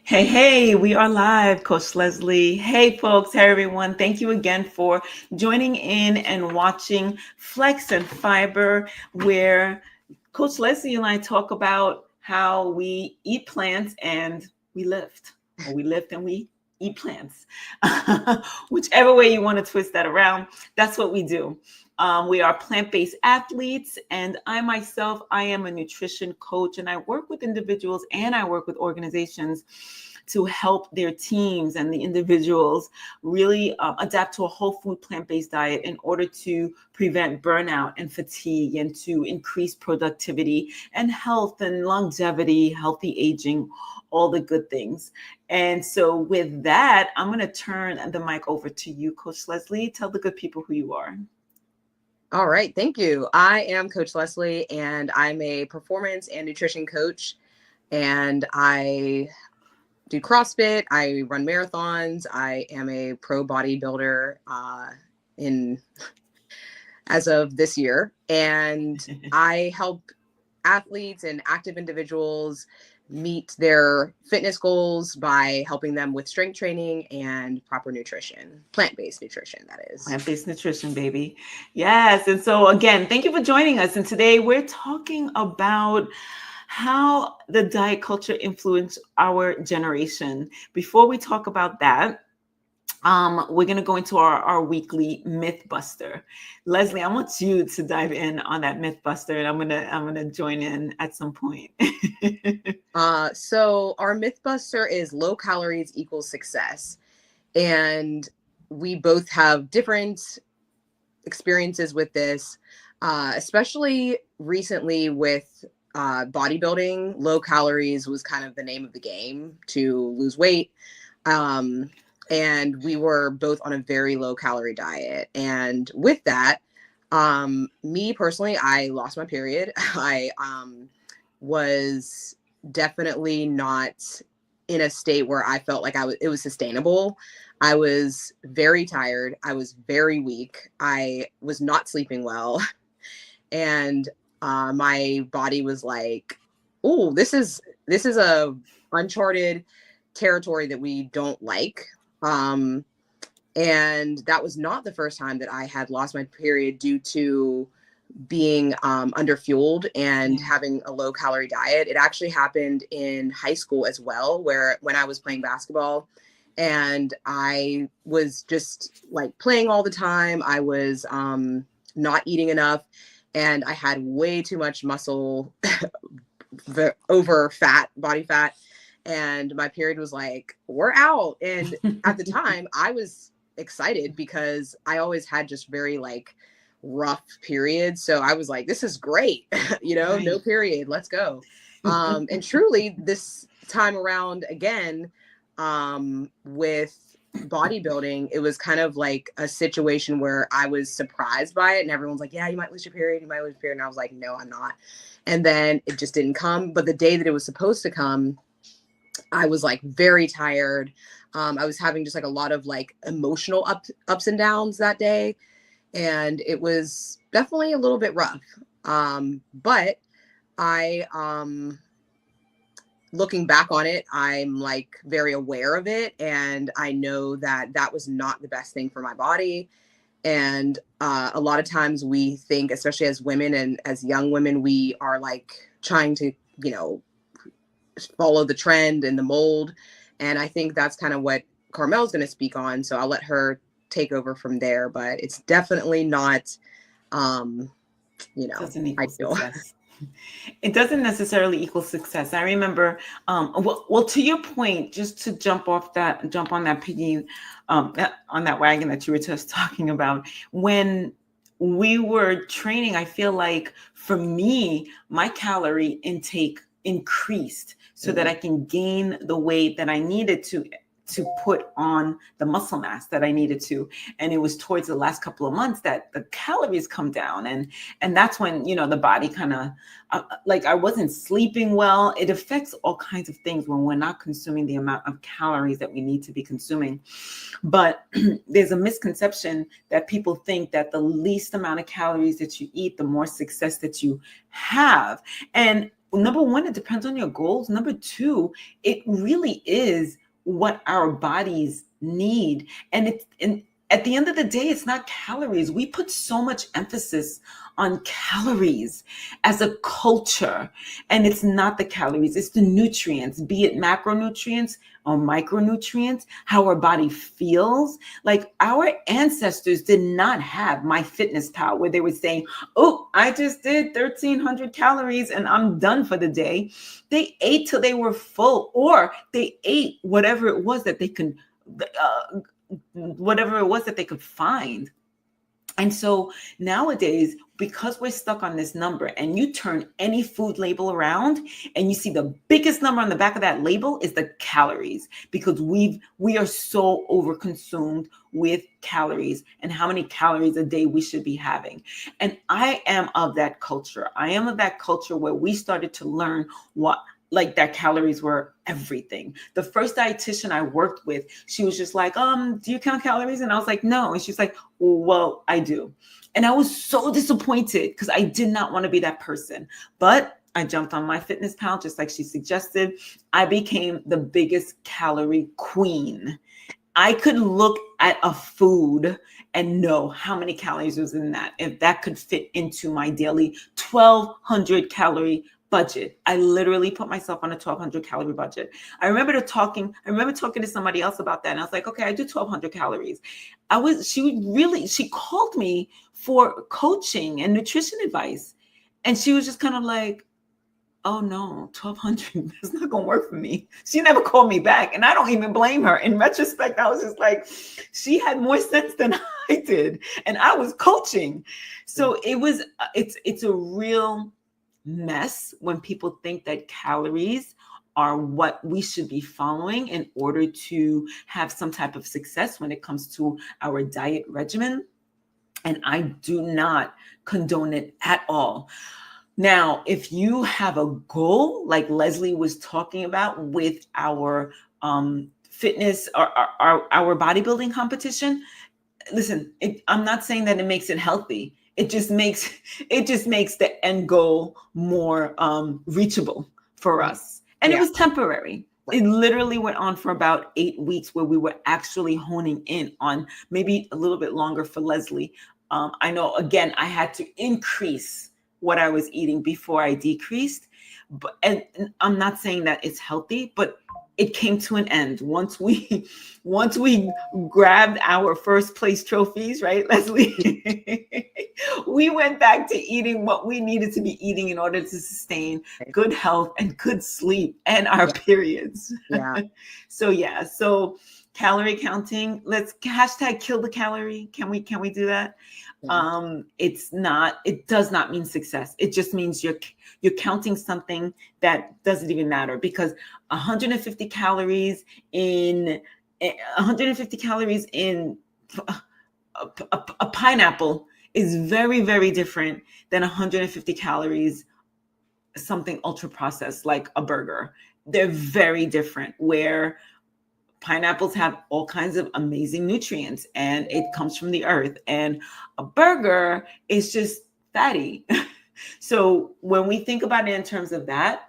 Hey, we are live, Coach Lesley. Hey, folks. Hey, everyone. Thank you again for joining in and watching Flex and Fiber, where Coach Lesley and I talk about how we eat plants and we lift, or we lift and we eat plants. Whichever way you want to twist that around, that's what we do. We are plant-based athletes, and I am a nutrition coach, and I work with individuals and I work with organizations to help their teams and the individuals really adapt to a whole food plant-based diet in order to prevent burnout and fatigue and to increase productivity and health and longevity, healthy aging, all the good things. And so with that, I'm going to turn the mic over to you, Coach Lesley. Tell the good people who you are. All right. Thank you. I am Coach Lesley, and I'm a performance and nutrition coach. And I do CrossFit. I run marathons. I am a pro bodybuilder as of this year. And I help athletes and active individuals meet their fitness goals by helping them with strength training and proper nutrition, plant-based nutrition, that is. Plant-based nutrition, baby. Yes. And so again, thank you for joining us. And today we're talking about how the diet culture influenced our generation. Before we talk about that, we're going to go into our weekly myth buster. Lesley, I want you to dive in on that myth buster, and I'm gonna join in at some point. So our myth buster is low calories equals success, and we both have different experiences with this, especially recently with bodybuilding. Low calories was kind of the name of the game to lose weight. And we were both on a very low calorie diet. And with that, me personally, I lost my period. I was definitely not in a state where I felt like it was sustainable. I was very tired. I was very weak. I was not sleeping well. And my body was like, oh, this is a uncharted territory that we don't like. And that was not the first time that I had lost my period due to being underfueled and having a low calorie diet. It actually happened in high school as well, when I was playing basketball and I was just like playing all the time. I was not eating enough, and I had way too much muscle over body fat. And my period was like, we're out. And at the time I was excited because I always had just very like rough periods. So I was like, this is great. Right. No period. Let's go. And truly this time around again, with bodybuilding, it was kind of like a situation where I was surprised by it. And everyone's like, yeah, you might lose your period. You might lose your period. And I was like, no, I'm not. And then it just didn't come. But the day that it was supposed to come, I was like very tired. I was having just like a lot of like emotional ups and downs that day. And it was definitely a little bit rough. But looking back on it, I'm like very aware of it. And I know that that was not the best thing for my body. And a lot of times we think, especially as women and as young women, we are like trying to, follow the trend and the mold. And I think that's kind of what Carmelle is going to speak on. So I'll let her take over from there, but it's definitely not, doesn't equal success. It doesn't necessarily equal success. I remember, well, to your point, just to jump on that piggy, on that wagon that you were just talking about, when we were training, I feel like for me, my calorie intake increased so that I can gain the weight that I needed to put on the muscle mass that I needed to. And it was towards the last couple of months that the calories come down. And that's when, the body kind of, like I wasn't sleeping well. It affects all kinds of things when we're not consuming the amount of calories that we need to be consuming. But there's a misconception that people think that the least amount of calories that you eat, the more success that you have. And number one, it depends on your goals. Number two, it really is what our bodies need. And at the end of the day, it's not calories. We put so much emphasis on calories as a culture, and it's not the calories, it's the nutrients, be it macronutrients or micronutrients, how our body feels. Like our ancestors did not have MyFitnessPal where they were saying, oh, I just did 1,300 calories and I'm done for the day. They ate till they were full, or they ate whatever it was that they could, find. And so nowadays, because we're stuck on this number, and you turn any food label around and you see the biggest number on the back of that label is the calories, because we are so overconsumed with calories and how many calories a day we should be having. And I am of that culture. I am of that culture where we started to learn that calories were everything. The first dietitian I worked with, she was just like, do you count calories? And I was like, no. And she's like, well, I do. And I was so disappointed because I did not want to be that person. But I jumped on MyFitnessPal, just like she suggested. I became the biggest calorie queen. I could look at a food and know how many calories was in that, if that could fit into my daily 1,200 calorie budget. I literally put myself on a 1,200 calorie budget. I remember talking to somebody else about that. And I was like, okay, I do 1,200 calories. She called me for coaching and nutrition advice. And she was just kind of like, oh no, 1,200, that's not going to work for me. She never called me back. And I don't even blame her. In retrospect, I was just like, she had more sense than I did. And I was coaching. So it's a real mess when people think that calories are what we should be following in order to have some type of success when it comes to our diet regimen. And I do not condone it at all. Now, if you have a goal, like Lesley was talking about with our fitness or our bodybuilding competition, listen, I'm not saying that it makes it healthy. It just makes the end goal more reachable for us. And It was temporary. It literally went on for about 8 weeks where we were actually honing in on, maybe a little bit longer for Lesley. I know, again, I had to increase what I was eating before I decreased. And I'm not saying that it's healthy, but it came to an end once we grabbed our first place trophies, right, Lesley? We went back to eating what we needed to be eating in order to sustain good health and good sleep and our periods. Yeah. So calorie counting, let's hashtag kill the calorie. Can we do that? Yeah. It does not mean success. It just means you're counting something that doesn't even matter, because 150 calories in a pineapple is very, very different than 150 calories something ultra processed like a burger. They're very different, where pineapples have all kinds of amazing nutrients and it comes from the earth, and a burger is just fatty. So when we think about it in terms of that,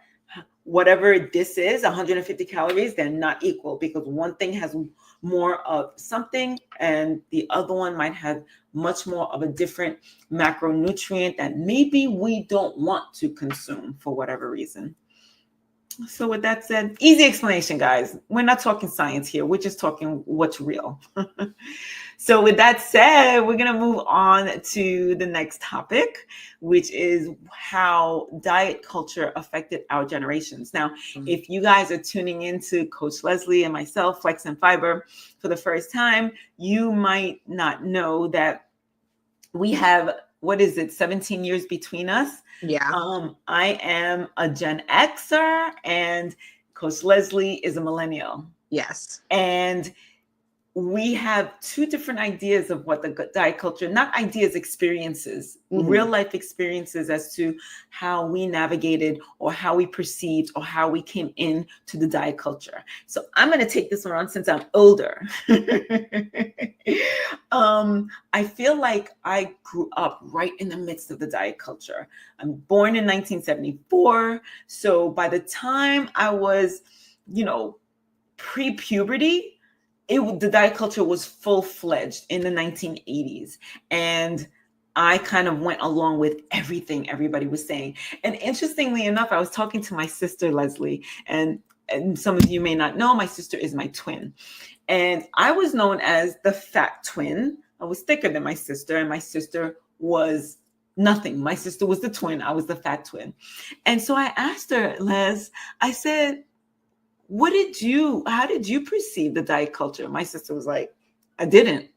whatever this is, 150 calories, they're not equal, because one thing has more of something and the other one might have much more of a different macronutrient that maybe we don't want to consume for whatever reason. So with that said, easy explanation, guys. We're not talking science here. We're just talking what's real. So with that said, we're going to move on to the next topic, which is how diet culture affected our generations. Now, if you guys are tuning into Coach Lesley and myself, Flex and Fiber, for the first time, you might not know that we have, 17 years between us. Yeah. I am a Gen Xer and Coach Lesley is a Millennial. Yes. And we have two different ideas of what the diet culture, not ideas, experiences, real life experiences as to how we navigated or how we perceived or how we came into the diet culture. So I'm going to take this one on since I'm older. I feel like I grew up right in the midst of the diet culture. I'm born in 1974. So by the time I was, pre-puberty, the diet culture was full-fledged in the 1980s. And I kind of went along with everything everybody was saying. And interestingly enough, I was talking to my sister, Lesley, and some of you may not know, my sister is my twin. And I was known as the fat twin. I was thicker than my sister, and my sister was nothing. My sister was the twin. I was the fat twin. And so I asked her, Les, I said, how did you perceive the diet culture? My sister was like, I didn't.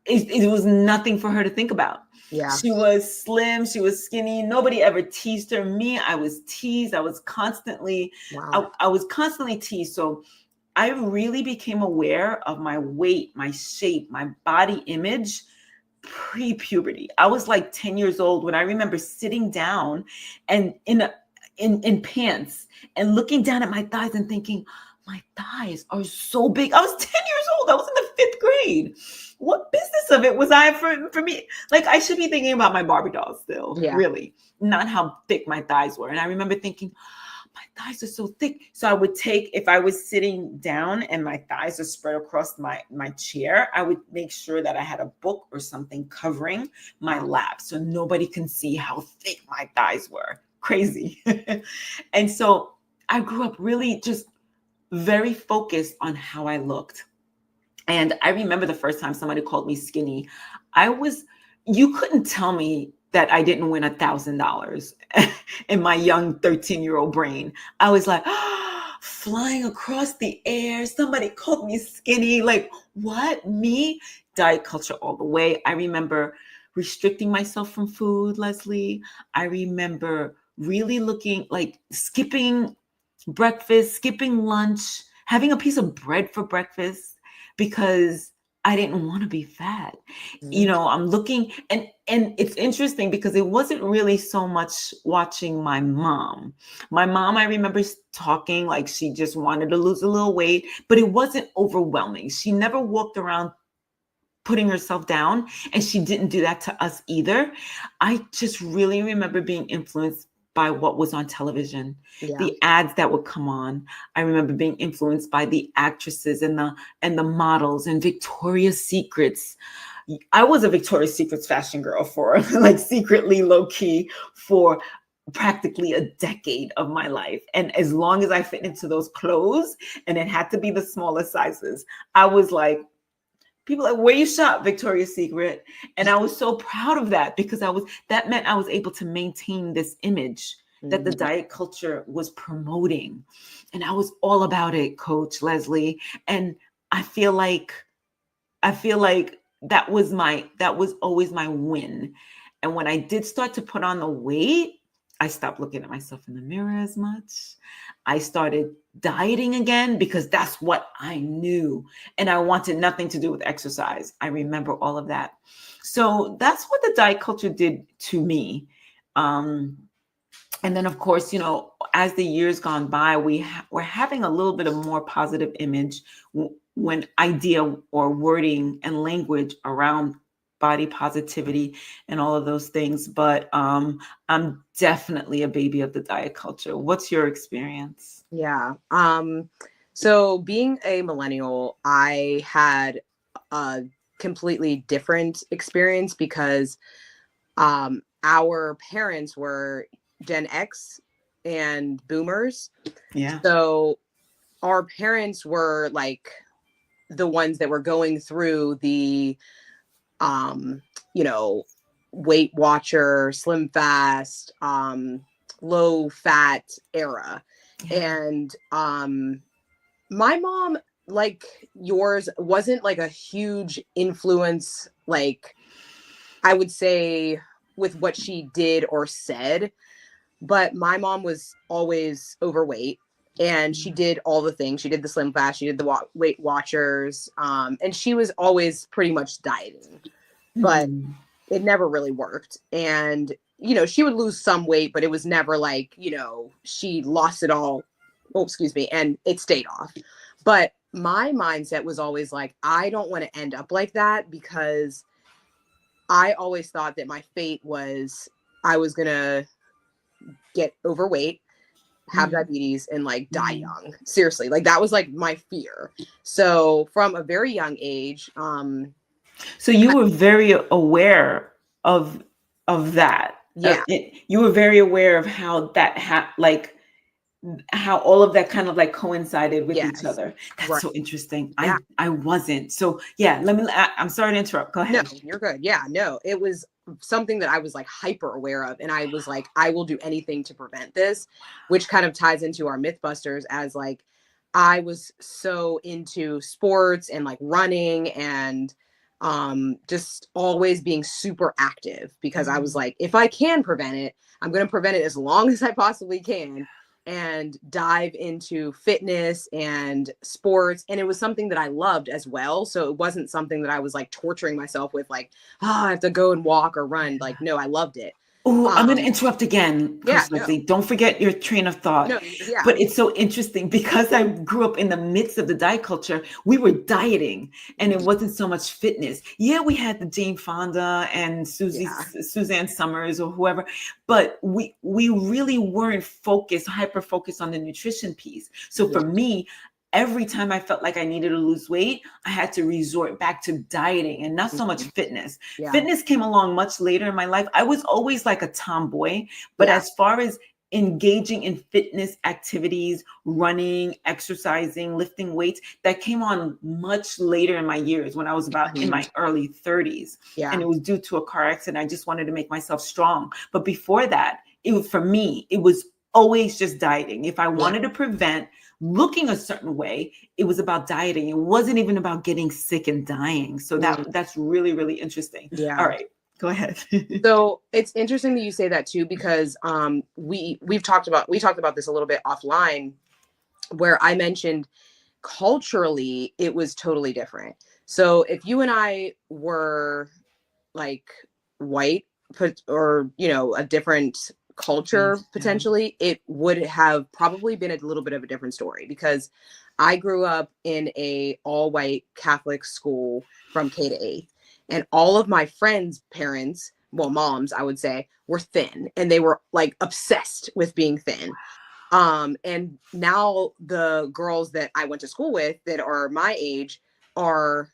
It was nothing for her to think about. Yeah. She was slim. She was skinny. Nobody ever teased her. Me, I was teased. I was constantly, I was constantly teased. So I really became aware of my weight, my shape, my body image pre-puberty. I was like 10 years old when I remember sitting down and in pants and looking down at my thighs and thinking, my thighs are so big. I was 10 years old. I was in the 5th grade. What business of it was I for me? Like, I should be thinking about my Barbie dolls still, really, not how thick my thighs were. And I remember thinking, my thighs are so thick. So I would take, if I was sitting down and my thighs are spread across my chair, I would make sure that I had a book or something covering my lap so nobody can see how thick my thighs were. Crazy. And so I grew up really just very focused on how I looked. And I remember the first time somebody called me skinny, you couldn't tell me that I didn't win $1,000 in my young 13-year-old brain. I was like, flying across the air. Somebody called me skinny. Like, what? Me? Diet culture all the way. I remember restricting myself from food, Lesley. I remember really looking like skipping breakfast, skipping lunch, having a piece of bread for breakfast because I didn't want to be fat. I'm looking, and it's interesting because it wasn't really so much watching my mom. My mom, I remember talking like she just wanted to lose a little weight, but it wasn't overwhelming. She never walked around putting herself down, and she didn't do that to us either. I just really remember being influenced by what was on television, the ads that would come on. I remember being influenced by the actresses and the models and Victoria's Secrets. I was a Victoria's Secrets fashion girl for like secretly low key for practically a decade of my life. And as long as I fit into those clothes, and it had to be the smallest sizes, I was like, people like, where you shop, Victoria's Secret. And I was so proud of that because that meant I was able to maintain this image that the diet culture was promoting. And I was all about it, Coach Lesley. And I feel like that was always my win. And when I did start to put on the weight, I stopped looking at myself in the mirror as much. I started dieting again because that's what I knew. And I wanted nothing to do with exercise. I remember all of that. So that's what the diet culture did to me. And then, of course, as the years gone by, we're having a little bit of more positive image when idea or wording and language around body positivity and all of those things. But I'm definitely a baby of the diet culture. What's your experience? Yeah. So being a millennial, I had a completely different experience because our parents were Gen X and boomers. Yeah. So our parents were like the ones that were going through the Weight Watcher, Slim Fast, low fat era. And my mom, like yours, wasn't like a huge influence, like I would say, with what she did or said. But my mom was always overweight. and she did all the things. She did the Slim Fast, she did the Weight Watchers, and she was always pretty much dieting, but it never really worked. And she would lose some weight, but it was never like, she lost it all. Oh, excuse me. And it stayed off. But my mindset was always like, I don't want to end up like that, because I always thought that my fate was I was going to get overweight, have diabetes, and like die young. Seriously. Like that was like my fear. So from a very young age, so you were very aware of that. Yeah. You were very aware of how that how all of that kind of like coincided with each other. That's so interesting. Yeah. I wasn't. So yeah, I'm sorry to interrupt. Go ahead. No, you're good. Yeah, no, it was something that I was like hyper aware of. And I was like, I will do anything to prevent this, which kind of ties into our Mythbusters, as like, I was so into sports and like running and just always being super active, because I was like, if I can prevent it, I'm going to prevent it as long as I possibly can, and dive into fitness and sports. And it was something that I loved as well. So it wasn't something that I was like torturing myself with, like, I have to go and walk or run. Like, no, I loved it. Oh, I'm going to interrupt again. Lesley. Don't forget your train of thought. No, yeah. But it's so interesting, because I grew up in the midst of the diet culture. We were dieting, and it wasn't so much fitness. Yeah, we had the Jane Fonda and Suzanne Summers or whoever, but we really weren't hyper focused on the nutrition piece. So for me, every time I felt like I needed to lose weight, I had to resort back to dieting and not so much fitness. Yeah. Fitness came along much later in my life. I was always like a tomboy, but as far as engaging in fitness activities, running, exercising, lifting weights, that came on much later in my years, when I was about in my early 30s. Yeah. And it was due to a car accident. I just wanted to make myself strong. But before that, for me, it was always just dieting. If I wanted to prevent looking a certain way, it was about dieting. It wasn't even about getting sick and dying. So that's really, really interesting. Yeah. All right, go ahead. So it's interesting that you say that too, because we talked about this a little bit offline, where I mentioned culturally it was totally different. So if you and I were like white, or a different culture, potentially, it would have probably been a little bit of a different story, because I grew up in a all-white Catholic school from K to 8th, and all of my friends' parents, well, moms, I would say, were thin, and they were like obsessed with being thin. And now the girls that I went to school with that are my age are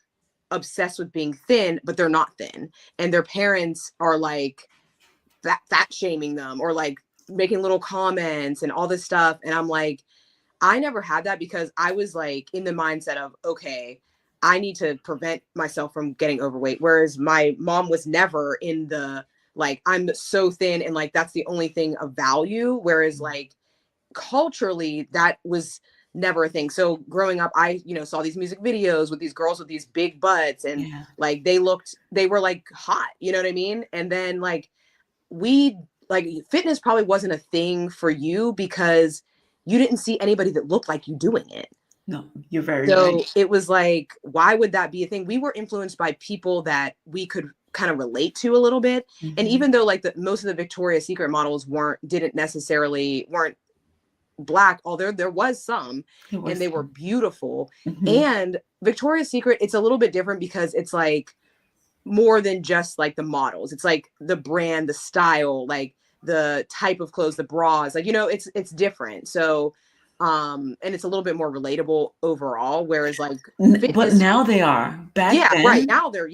obsessed with being thin, but they're not thin, and their parents are like fat shaming them, or like making little comments and all this stuff. And I'm like, I never had that, because I was like in the mindset of, okay, I need to prevent myself from getting overweight. Whereas my mom was never in the, like, I'm so thin and like, that's the only thing of value. Whereas like culturally, that was never a thing. So growing up, I, saw these music videos with these girls with these big butts, and like, they were like hot, you know what I mean? And then like, fitness probably wasn't a thing for you, because you didn't see anybody that looked like you doing it. No, you're very right. So it was like, why would that be a thing? We were influenced by people that we could kind of relate to a little bit. And even though like most of the Victoria's Secret models weren't Black, although there was some, and they were beautiful. And Victoria's Secret, it's a little bit different, because it's like more than just like the models. It's like the brand, the style, like the type of clothes, the bras, like, it's different. So, and it's a little bit more relatable overall. Whereas like, but now they are. Back then, right now they're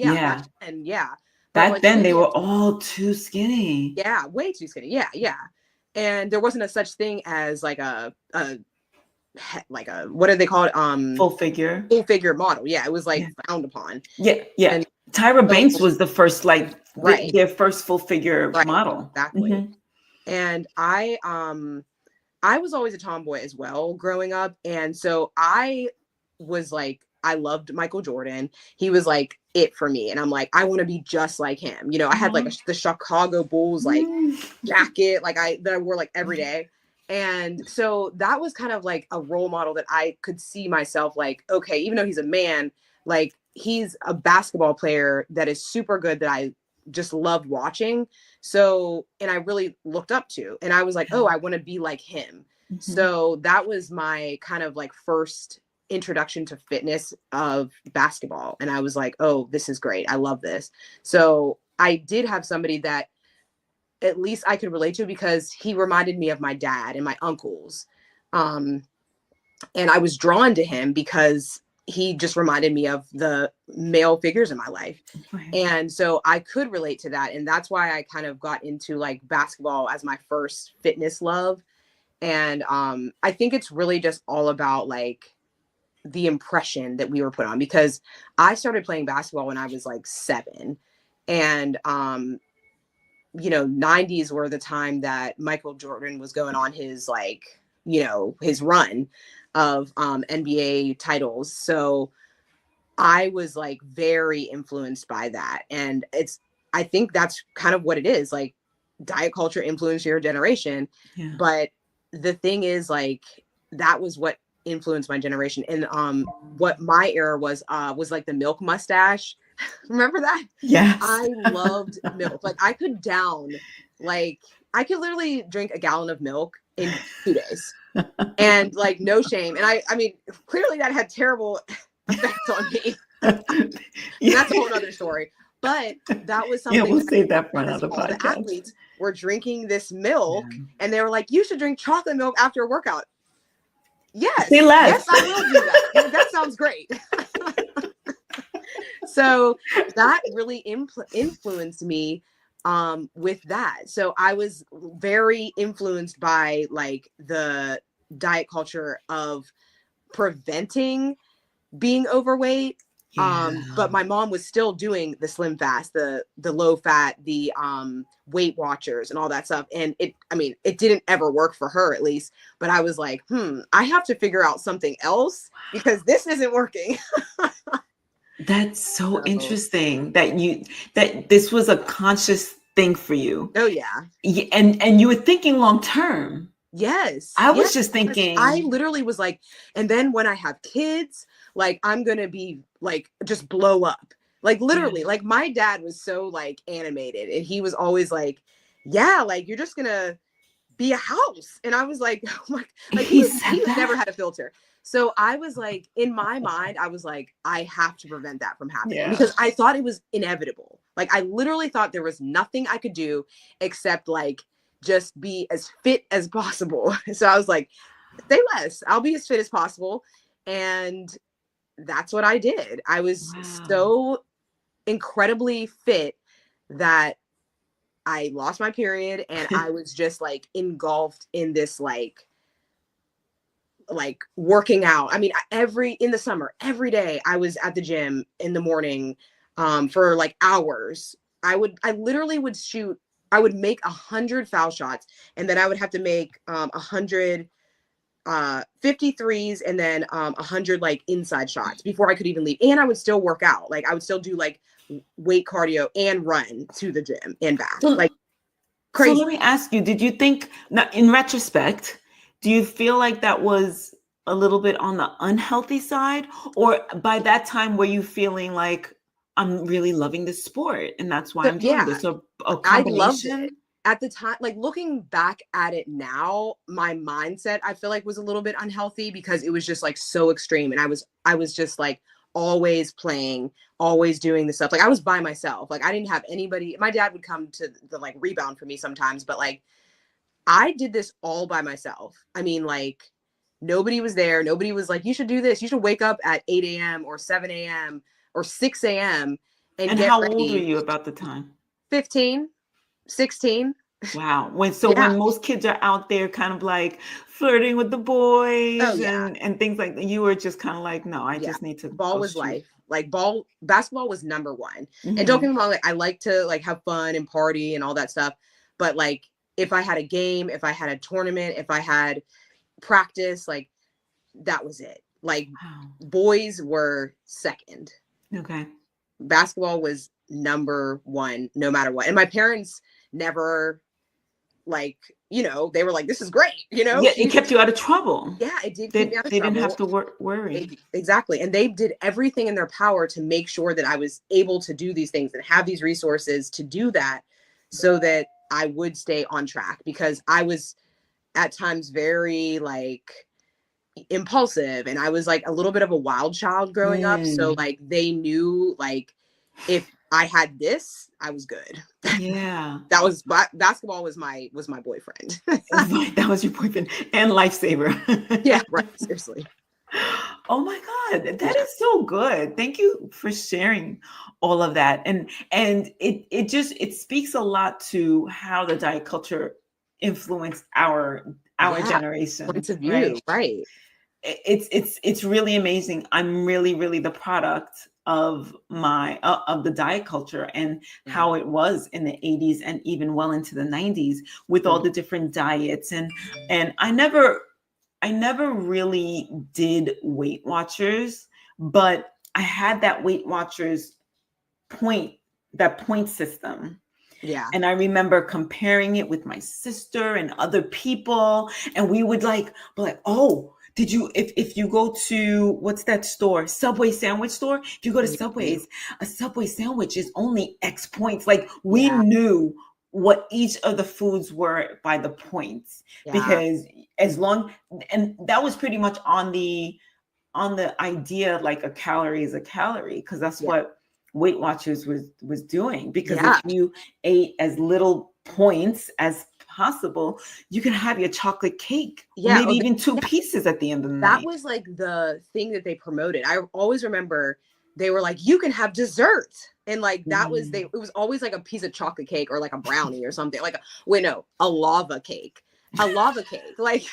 Back then they were all too skinny. Yeah, way too skinny. Yeah. And there wasn't a such thing as like a what do they call it? Full figure model. Yeah, it was like frowned upon. Yeah. And Tyra Banks was the first, like, their first full figure model. Exactly. And I was always a tomboy as well growing up, and so I was like, I loved Michael Jordan. He was like it for me, and I'm like, I want to be just like him. I had like the Chicago Bulls like jacket, like that I wore like every day. And so that was kind of like a role model that I could see myself like, okay, even though he's a man, like he's a basketball player that is super good that I just loved watching. So, and I really looked up to, and I was like, oh, I want to be like him. Mm-hmm. So that was my kind of like first introduction to fitness of basketball. And I was like, oh, this is great. I love this. So I did have somebody that at least I could relate to, because he reminded me of my dad and my uncles. And I was drawn to him because he just reminded me of the male figures in my life. Right. And so I could relate to that. And that's why I kind of got into like basketball as my first fitness love. And I think it's really just all about like the impression that we were put on, because I started playing basketball when I was like 7. And you know, 90s were the time that Michael Jordan was going on his like, you know, his run of NBA titles. So I was like very influenced by that. And I think that's kind of what it is. Like diet culture influenced your generation. Yeah. But the thing is like, that was what influenced my generation. And what my era was like the milk mustache. Remember that? Yes. I loved milk. Like I could literally drink a gallon of milk in 2 days, and like no shame. And I mean, clearly that had terrible effects on me. Yeah. That's a whole other story. But that was something. Yeah, we'll save that for another all podcast. the athletes were drinking this milk, and they were like, "You should drink chocolate milk after a workout." Yes, Say less. yes, I will do that. That sounds great. So that really influenced me with that. So I was very influenced by like the diet culture of preventing being overweight. Yeah. But my mom was still doing the slim fast, the low fat, the Weight Watchers and all that stuff. And it didn't ever work for her, at least. But I was like, I have to figure out something else because this isn't working. That's so interesting that this was a conscious thing for you. Oh yeah. And you were thinking long term. Yes. I was just thinking. I literally was like, and then when I have kids, like I'm going to be like, just blow up. Like literally, like my dad was so like animated, and he was always like, yeah, like you're just going to be a house. And I was like, oh my, like he never had a filter. So I was like, in my mind, I was like, I have to prevent that from happening because I thought it was inevitable. Like I literally thought there was nothing I could do except like just be as fit as possible. So I was like, say less, I'll be as fit as possible. And that's what I did. I was so incredibly fit that I lost my period, and I was just like engulfed in this like working out. I mean, in the summer, every day I was at the gym in the morning for like hours. I literally would shoot. I would make 100 foul shots, and then I would have to make 100 53s and then 100 like inside shots before I could even leave. And I would still work out. Like I would still do like weight cardio and run to the gym and back. Like crazy. So let me ask you, did you think, now in retrospect, do you feel like that was a little bit on the unhealthy side? Or by that time, were you feeling like, I'm really loving this sport and that's why I'm doing this? So a combination? I loved it. At the time, like looking back at it now, my mindset, I feel like was a little bit unhealthy because it was just like so extreme. And I was just like always playing, always doing the stuff. Like I was by myself. Like I didn't have anybody. My dad would come to the like rebound for me sometimes, but like I did this all by myself. I mean, like nobody was there. Nobody was like, you should do this. You should wake up at 8 a.m. or 7 a.m. or 6 a.m. And get how ready. old were you about the time? 15, 16. Wow. When most kids are out there kind of like flirting with the boys and things like that, you were just kind of like, no, I just need to ball was shoot. Life. Like basketball was number one. Mm-hmm. And don't get me wrong, like I like to like have fun and party and all that stuff. But like if I had a game, if I had a tournament, if I had practice, like that was it. Like boys were second. Okay. Basketball was number one, no matter what. And my parents never like, you know, they were like, this is great, you know? Yeah, it kept you out of trouble. Yeah, it did They, keep me out of they trouble. didn't have to worry. Exactly. And they did everything in their power to make sure that I was able to do these things and have these resources to do that, so that I would stay on track, because I was at times very like impulsive, and I was like a little bit of a wild child growing up. So like they knew, like, if I had this, I was good. Yeah. That was basketball was my boyfriend. That was your boyfriend and lifesaver. Yeah, right. Seriously. Oh my God, that is so good. Thank you for sharing all of that. And it speaks a lot to how the diet culture influenced our generation. Points of view, right? It's really amazing. I'm really the product of of the diet culture and how it was in the 80s and even well into the 90s with all the different diets, and I never really did Weight Watchers, but I had that Weight Watchers point system. Yeah. And I remember comparing it with my sister and other people, and we would be like, oh, did you, if you go to, what's that store? Subway sandwich store. If you go to Subway's, a Subway sandwich is only X points. Like we knew what each of the foods were by the points, because and that was pretty much on the idea, like a calorie is a calorie, because that's what Weight Watchers was doing. Because if you ate as little points as possible, you can have your chocolate cake, maybe even 2 pieces at the end of the night. That was like the thing that they promoted. I always remember they were like, you can have dessert. And like, that was, it was always like a piece of chocolate cake or like a brownie or something, like a lava cake, like,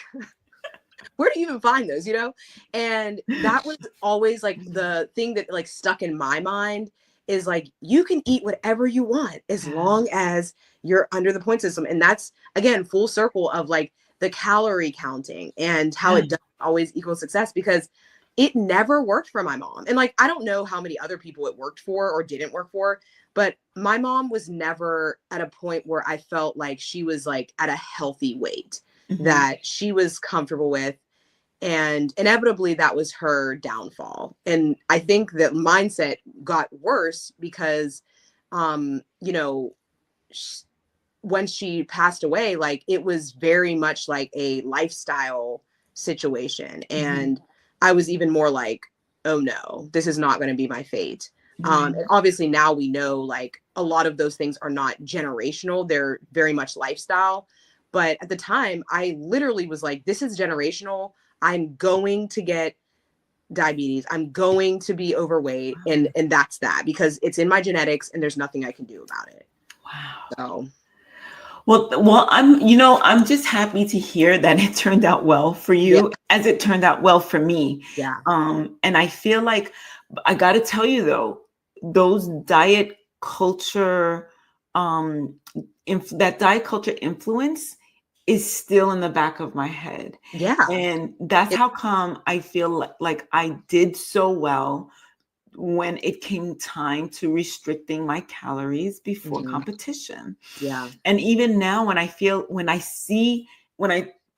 where do you even find those, you know? And that was always like the thing that like stuck in my mind, is like, you can eat whatever you want as long as you're under the point system. And that's, again, full circle of like the calorie counting and how it doesn't always equal success, because it never worked for my mom. And like, I don't know how many other people it worked for or didn't work for, but my mom was never at a point where I felt like she was like at a healthy weight that she was comfortable with. And inevitably that was her downfall. And I think that mindset got worse because, you know, when she passed away, like it was very much like a lifestyle situation. And I was even more like, oh no, this is not going to be my fate. And obviously now we know like a lot of those things are not generational. They're very much lifestyle. But at the time I literally was like, this is generational. I'm going to get diabetes. I'm going to be overweight. And that's that, because it's in my genetics and there's nothing I can do about it. Wow. So, well, I'm just happy to hear that it turned out well for you, as it turned out well for me. Yeah. And I feel like, I got to tell you though, those diet culture, that diet culture influence is still in the back of my head. Yeah. And that's how come I feel like I did so well when it came time to restricting my calories before competition. Yeah. And even now when I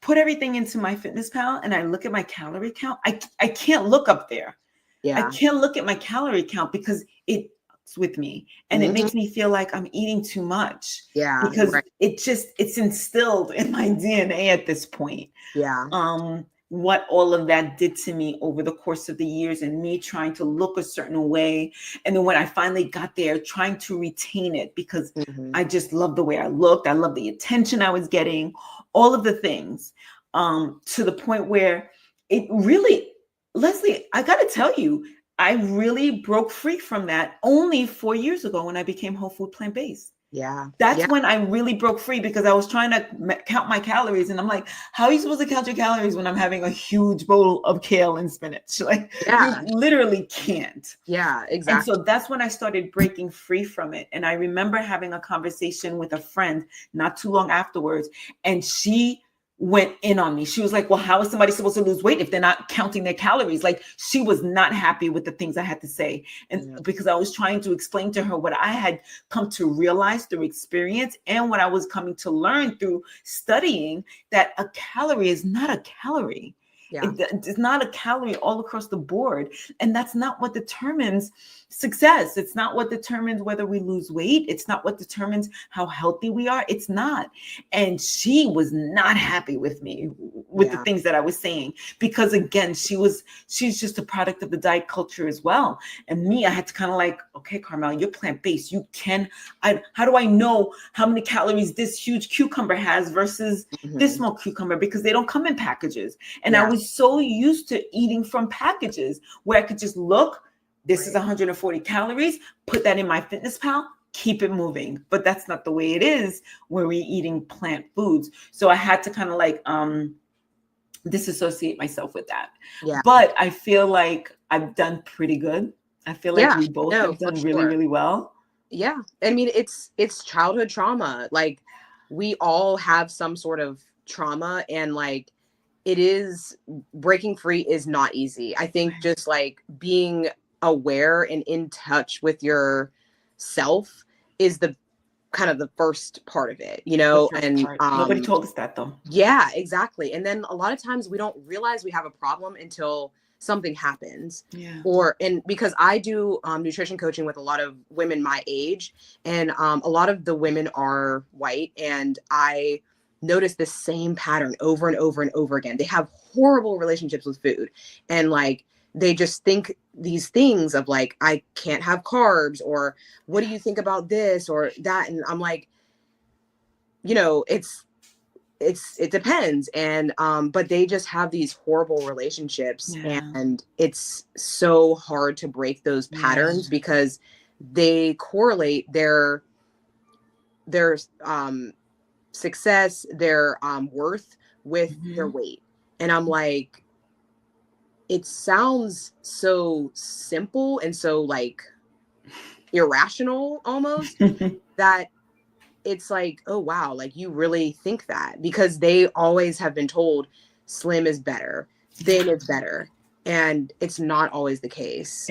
put everything into my fitness pal and I look at my calorie count, I can't look up there. Yeah. I can't look at my calorie count because it's with me, and it makes me feel like I'm eating too much. Yeah. Because it's instilled in my DNA at this point. Yeah. What all of that did to me over the course of the years, and me trying to look a certain way. And then when I finally got there, trying to retain it, because I just loved the way I looked. I loved the attention I was getting, all of the things, to the point where it really, Lesley, I got to tell you, I really broke free from that only 4 years ago when I became whole food plant-based. Yeah. That's when I really broke free, because I was trying to count my calories. And I'm like, how are you supposed to count your calories when I'm having a huge bowl of kale and spinach? Like, you literally can't. Yeah, exactly. And so that's when I started breaking free from it. And I remember having a conversation with a friend not too long afterwards. And she went in on me. She was like, well, how is somebody supposed to lose weight if they're not counting their calories? Like, she was not happy with the things I had to say. And because I was trying to explain to her what I had come to realize through experience and what I was coming to learn through studying, that a calorie is not a calorie. Yeah. It's not a calorie all across the board. And that's not what determines success. It's not what determines whether we lose weight. It's not what determines how healthy we are. It's not. And she was not happy with me with the things that I was saying, because again, she's just a product of the diet culture as well. And me, I had to kind of like, okay, Carmelle, you're plant-based. How do I know how many calories this huge cucumber has versus this small cucumber? Because they don't come in packages. And I was so used to eating from packages where I could just look, this is 140 calories, put that in my Fitness Pal, keep it moving. But that's not the way it is where we're eating plant foods. So I had to kind of like disassociate myself with that. Yeah. But I feel like I've done pretty good. I feel like we both have done really, really well. Yeah. I mean, it's childhood trauma. Like, we all have some sort of trauma, and like, it is, breaking free is not easy. I think just like being aware and in touch with your self is the kind of the first part of it, you know. And nobody told us that though. Yeah, exactly. And then a lot of times we don't realize we have a problem until something happens. And because I do nutrition coaching with a lot of women my age, and a lot of the women are white, and I notice the same pattern over and over and over again. They have horrible relationships with food, and like, they just think these things of like, I can't have carbs, or what do you think about this or that? And I'm like, you know, it depends. And, but they just have these horrible relationships, and it's so hard to break those patterns because they correlate their success, their worth with their weight. And I'm like, it sounds so simple and so like irrational almost that it's like, oh wow, like you really think that, because they always have been told slim is better, thin is better, and it's not always the case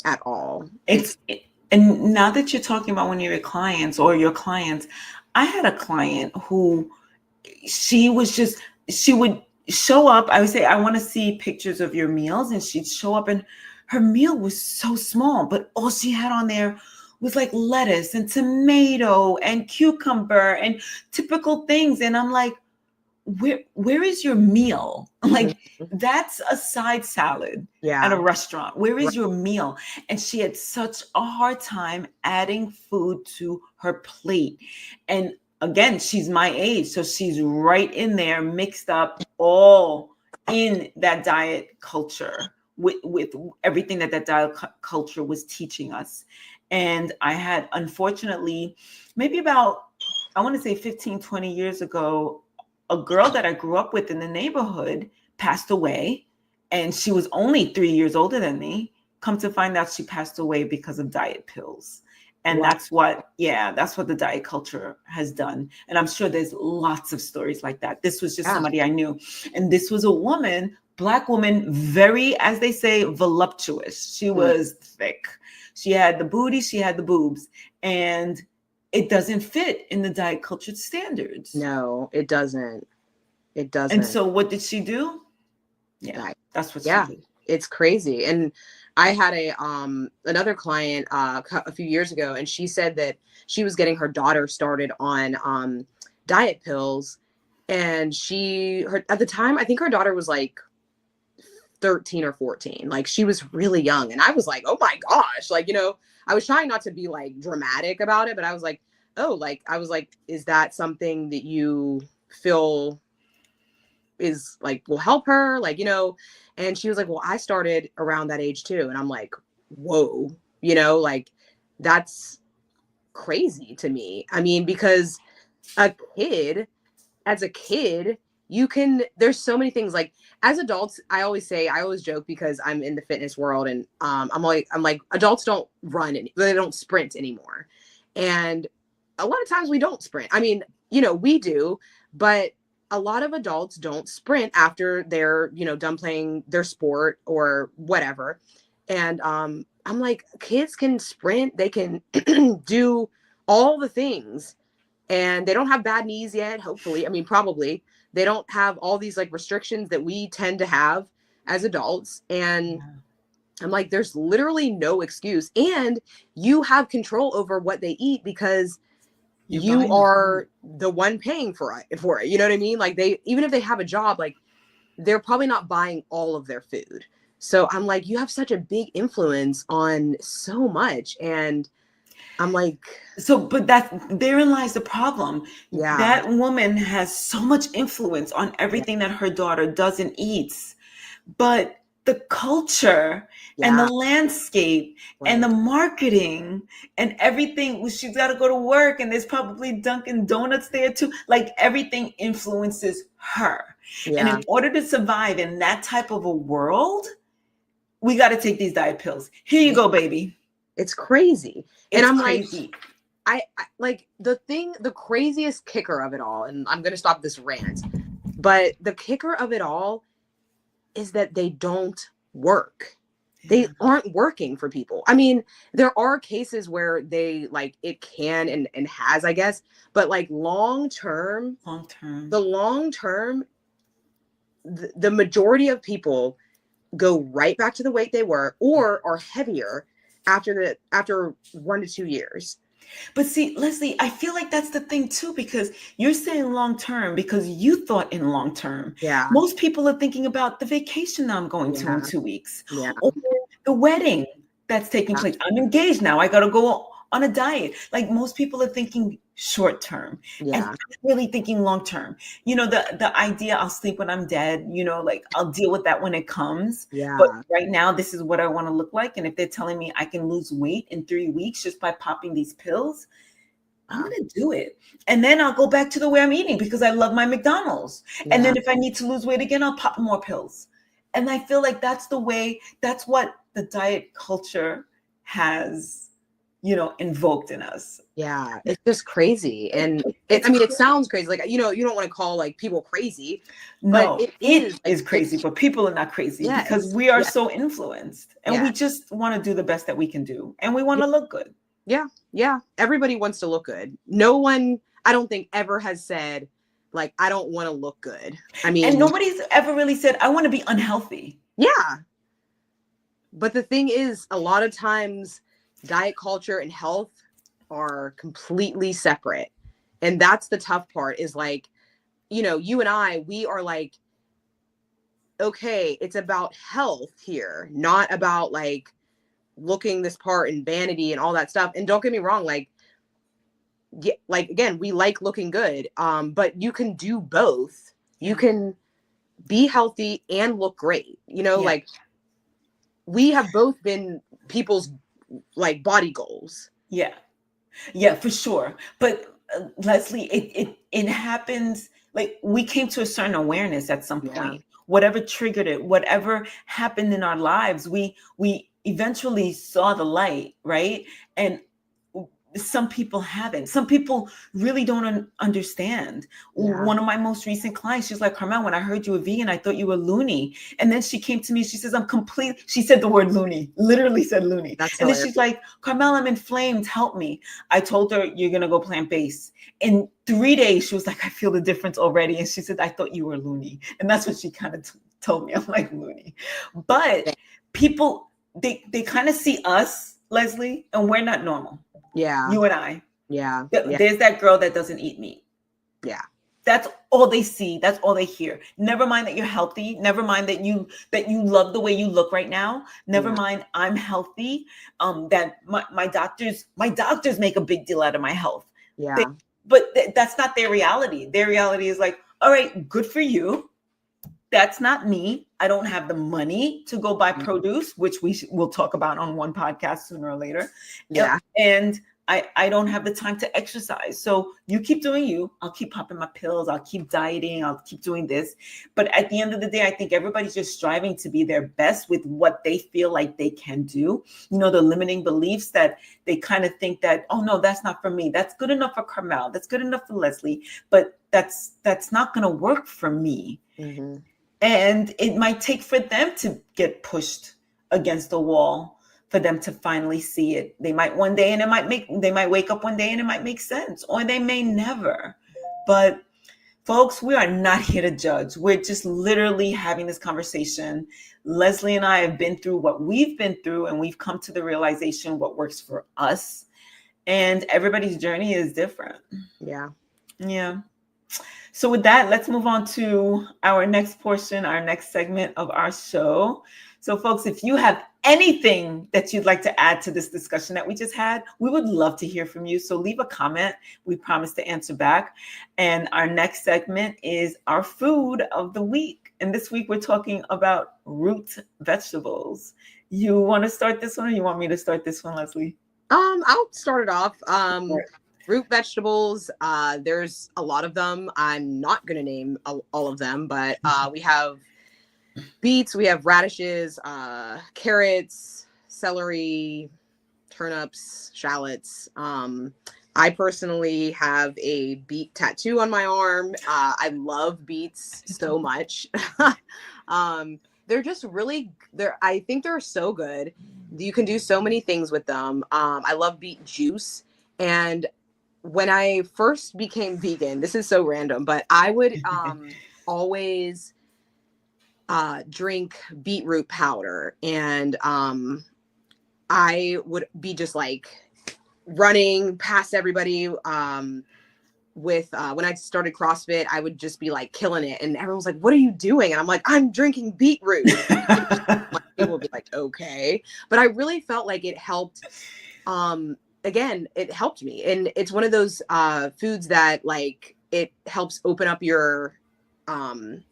at all. And now that you're talking about one of your clients or your clients, I had a client who she would show up. I would say, I want to see pictures of your meals. And she'd show up and her meal was so small, but all she had on there was like lettuce and tomato and cucumber and typical things. And I'm like, where is your meal? Like, that's a side salad at a restaurant. Where is your meal? And she had such a hard time adding food to her plate. And again, she's my age, so she's right in there, mixed up all in that diet culture with everything that diet culture was teaching us. And I had, unfortunately, maybe about, I want to say 15, 20 years ago, a girl that I grew up with in the neighborhood passed away, and she was only 3 years older than me. Come to find out, she passed away because of diet pills. And that's what the diet culture has done. And I'm sure there's lots of stories like that. This was just somebody I knew. And this was a woman, Black woman, very, as they say, voluptuous. She was thick. She had the booty, she had the boobs. And it doesn't fit in the diet culture standards. No, it doesn't. It doesn't. And so what did she do? That's what she did. It's crazy. And I had another client a few years ago, and she said that she was getting her daughter started on diet pills. And at the time, I think her daughter was like 13 or 14. Like, she was really young. And I was like, oh my gosh, like, you know, I was trying not to be like dramatic about it, but I was like, is that something that you feel is like, will help her? Like, you know, and she was like, well, I started around that age too. And I'm like, whoa, you know, like, that's crazy to me. I mean, because as a kid, there's so many things. Like, as adults, I always joke, because I'm in the fitness world, and I'm like, adults don't they don't sprint anymore. And a lot of times we don't sprint. I mean, you know, we do, but a lot of adults don't sprint after they're, done playing their sport or whatever. And I'm like, kids can sprint, they can do all the things, and they don't have bad knees yet, hopefully. I mean, probably. They don't have all these like restrictions that we tend to have as adults. And I'm like, there's literally no excuse. And you have control over what they eat because you are the one paying for it. You know what I mean? Like, even if they have a job, like, they're probably not buying all of their food. So I'm like, you have such a big influence on so much. And I'm like, but therein lies the problem. Yeah. That woman has so much influence on everything that her daughter does and eats. But the culture and the landscape and the marketing and everything, she's got to go to work, and there's probably Dunkin' Donuts there too. Like, everything influences her. And in order to survive in that type of a world, we got to take these diet pills. Here you go, baby. It's crazy. And I'm crazy. Like, I like the craziest kicker of it all, and I'm going to stop this rant, but the kicker of it all is that they don't work. They aren't working for people. I mean, there are cases where they like it can and has, I guess, but like long term, the majority of people go right back to the weight they were or are heavier after 1 to 2 years. But see, Lesley, I feel like that's the thing too, because you're saying long term because you thought in long term. Yeah. Most people are thinking about the vacation I'm going to in 2 weeks, or the wedding that's taking place. I'm engaged now. I got to go on a diet. Like, most people are thinking short term and not really thinking long term. The idea, I'll sleep when I'm dead, like, I'll deal with that when it comes. But right now, this is what I want to look like. And if they're telling me I can lose weight in 3 weeks just by popping these pills, I'm going to do it. And then I'll go back to the way I'm eating because I love my McDonald's. And then if I need to lose weight again, I'll pop more pills. And I feel like that's what the diet culture has, invoked in us. Yeah, it's just crazy. And it sounds crazy. Like, you don't want to call like people crazy. No, but it is crazy, but people are not crazy because we are so influenced, and we just want to do the best that we can do. And we want to look good. Yeah. Yeah. Everybody wants to look good. No one, I don't think, ever has said, like, I don't want to look good. I mean, and nobody's ever really said, I want to be unhealthy. Yeah. But the thing is, a lot of times diet culture and health are completely separate. And that's the tough part, is like, you and I, we are like, okay, it's about health here, not about like looking this part and vanity and all that stuff. And don't get me wrong, like, again, we like looking good. But you can do both. You can be healthy and look great. Like, we have both been people's like body goals. Yeah, for sure. But Lesley, it happens, like, we came to a certain awareness at some point. Whatever triggered it, whatever happened in our lives, we eventually saw the light, right? And some people haven't. Some people really don't understand. One of my most recent clients, she's like, Carmelle, when I heard you were vegan, I thought you were loony. And then she came to me, she says, she said the word loony, literally said loony. And then she's like, Carmelle, I'm inflamed, help me. I told her, you're going to go plant-based. In 3 days, she was like, I feel the difference already. And she said, I thought you were loony. And that's what she kind of told me. I'm like, loony. But people, they kind of see us, Lesley, and we're not normal. Yeah. You and I. Yeah. There's that girl that doesn't eat meat. Yeah. That's all they see. That's all they hear. Never mind that you're healthy. Never mind that you love the way you look right now. Never mind I'm healthy. That my doctors make a big deal out of my health. Yeah. But that's not their reality. Their reality is like, all right, good for you. That's not me. I don't have the money to go buy produce, which we'll talk about on one podcast sooner or later. Yeah. And I don't have the time to exercise. So you keep doing you. I'll keep popping my pills. I'll keep dieting. I'll keep doing this. But at the end of the day, I think everybody's just striving to be their best with what they feel like they can do. The limiting beliefs that they kind of think that, oh, no, that's not for me. That's good enough for Carmelle. That's good enough for Lesley. But that's not going to work for me. Mm-hmm. And it might take for them to get pushed against the wall for them to finally see it. They might one day, and they might wake up one day and it might make sense, or they may never. But folks, we are not here to judge. We're just literally having this conversation. Lesley and I have been through what we've been through, and we've come to the realization what works for us. And everybody's journey is different. Yeah. Yeah. So with that, let's move on to our next portion, our next segment of our show. So folks, if you have anything that you'd like to add to this discussion that we just had, we would love to hear from you. So leave a comment. We promise to answer back. And our next segment is our food of the week. And this week we're talking about root vegetables. You want to start this one, or you want me to start this one, Lesley? I'll start it off. Root vegetables, there's a lot of them. I'm not going to name all of them, but we have beets, we have radishes, carrots, celery, turnips, shallots. I personally have a beet tattoo on my arm. I love beets so much. They're just really, I think they're so good. You can do so many things with them. I love beet juice. And when I first became vegan, this is so random, but I would always drink beetroot powder, and I would be just like running past everybody with when I started CrossFit. I would just be like killing it, and everyone's like, "What are you doing?" And I'm like, "I'm drinking beetroot." People would be like, "Okay," but I really felt like it helped. Again, it helped me, and it's one of those foods that like it helps open up your blood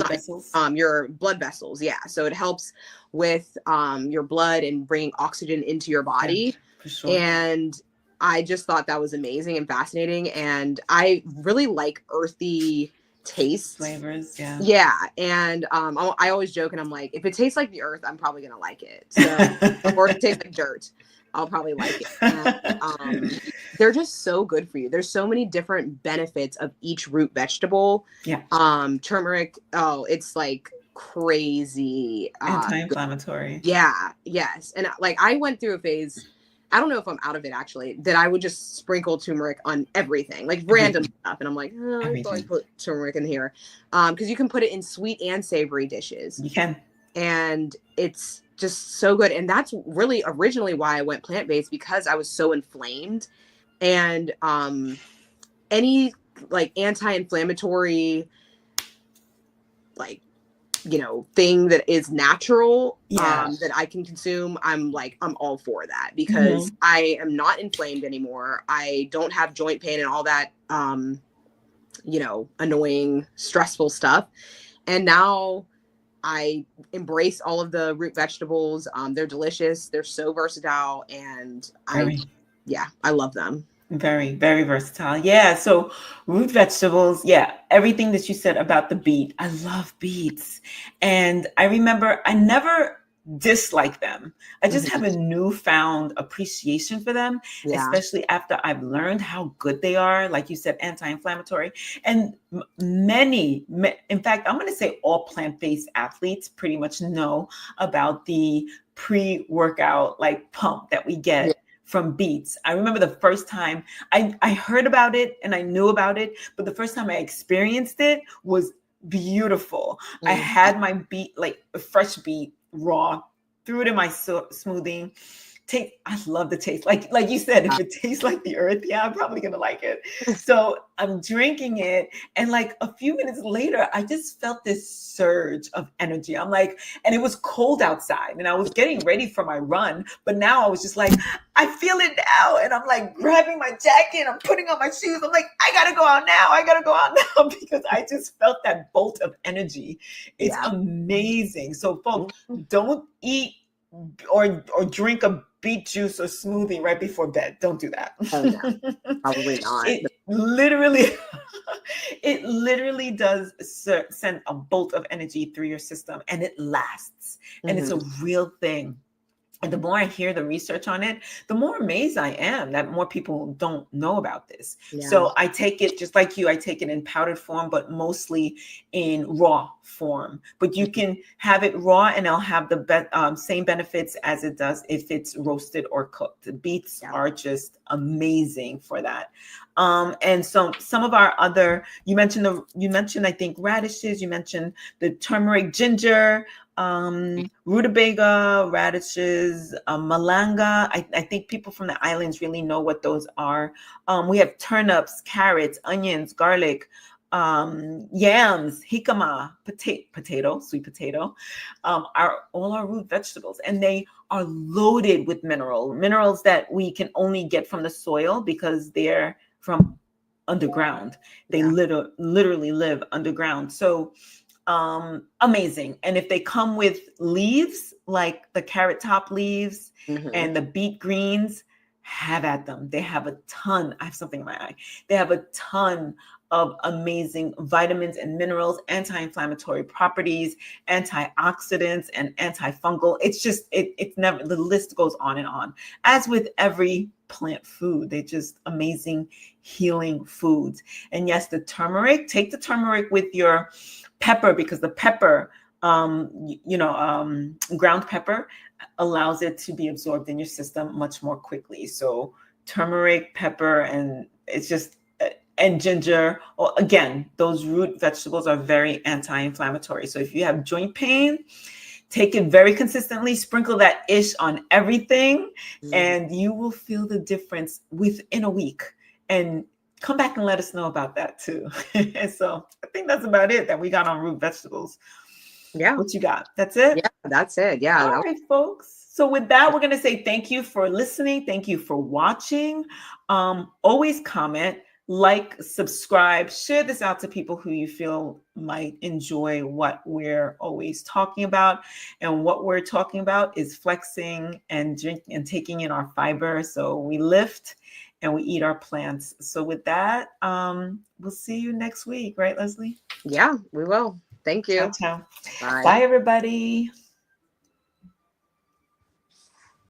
vessels. Your blood vessels. Yeah, so it helps with your blood and bringing oxygen into your body. Yeah, for sure. And I just thought that was amazing and fascinating, and I really like earthy tastes, flavors. Yeah, and I always joke, and I'm like, if it tastes like the earth, I'm probably gonna like it. So, or if it tastes like dirt, I'll probably like it. And, they're just so good for you. There's so many different benefits of each root vegetable. Yeah. Turmeric, it's like crazy. Anti-inflammatory. Yeah, yes. And like I went through a phase, I don't know if I'm out of it actually, that I would just sprinkle turmeric on everything, like random stuff. And I'm like, I thought I put turmeric in here. Because you can put it in sweet and savory dishes. You can. And it's just so good. And that's really originally why I went plant-based, because I was so inflamed. And any like anti-inflammatory like thing that is natural, that I can consume, I'm all for that, because I am not inflamed anymore. I don't have joint pain and all that annoying, stressful stuff. And now I embrace all of the root vegetables. They're delicious. They're so versatile, and I love them. Very, very versatile. Yeah. So root vegetables. Yeah. Everything that you said about the beet. I love beets. And I remember I never disliked them. I just have a newfound appreciation for them, especially after I've learned how good they are. Like you said, anti-inflammatory. And in fact, I'm going to say all plant-based athletes pretty much know about the pre-workout like pump that we get from beets. I remember the first time I heard about it and I knew about it, but the first time I experienced it was beautiful. I had my beet, like a fresh beet, raw, threw it in my smoothie. I love the taste. Like you said, if it tastes like the earth, I'm probably gonna like it. So I'm drinking it, and like a few minutes later, I just felt this surge of energy. I'm like, and it was cold outside, and I was getting ready for my run, but now I was just like, I feel it now, and I'm like grabbing my jacket, I'm putting on my shoes. I'm like, I gotta go out now, because I just felt that bolt of energy. It's amazing. So folks, don't eat or drink a beet juice or smoothie right before bed. Don't do that. Oh, no. Probably not. It literally does send a bolt of energy through your system, and it lasts. And it's a real thing. And the more I hear the research on it, the more amazed I am that more people don't know about this. Yeah. So I take it just like you, I take it in powdered form, but mostly in raw form. But you can have it raw and it'll have the same benefits as it does if it's roasted or cooked. The beets are just amazing for that. And so some of our other, you mentioned, I think, radishes, you mentioned the turmeric, ginger, rutabaga, radishes, malanga. I think people from the islands really know what those are. We have turnips, carrots, onions, garlic, yams, jicama, potato, sweet potato, are all our root vegetables, and they are loaded with minerals that we can only get from the soil because they're from underground. They literally live underground. So amazing. And if they come with leaves, like the carrot top leaves and the beet greens, have at them. They have a ton. I have something in my eye. They have a ton of amazing vitamins and minerals, anti-inflammatory properties, antioxidants, and antifungal. It's just, it's never, the list goes on and on. As with every plant food, they're just amazing healing foods. And yes, the turmeric, take the turmeric with your pepper, because the pepper, ground pepper allows it to be absorbed in your system much more quickly. So turmeric, pepper, and it's just, and ginger. Well, again, those root vegetables are very anti-inflammatory. So if you have joint pain, take it very consistently, sprinkle that ish on everything, and you will feel the difference within a week. And come back and let us know about that too. And so I think that's about it that we got on root vegetables. Yeah. What you got? That's it? Yeah, that's it. Yeah. All right, folks. So with that, we're going to say thank you for listening. Thank you for watching. Always comment, like, subscribe, share this out to people who you feel might enjoy what we're always talking about. And what we're talking about is flexing and drinking and taking in our fiber. So we lift and we eat our plants. So with that, we'll see you next week, right, Lesley? Yeah, we will. Thank you. Ciao, ciao. Bye. Bye, everybody.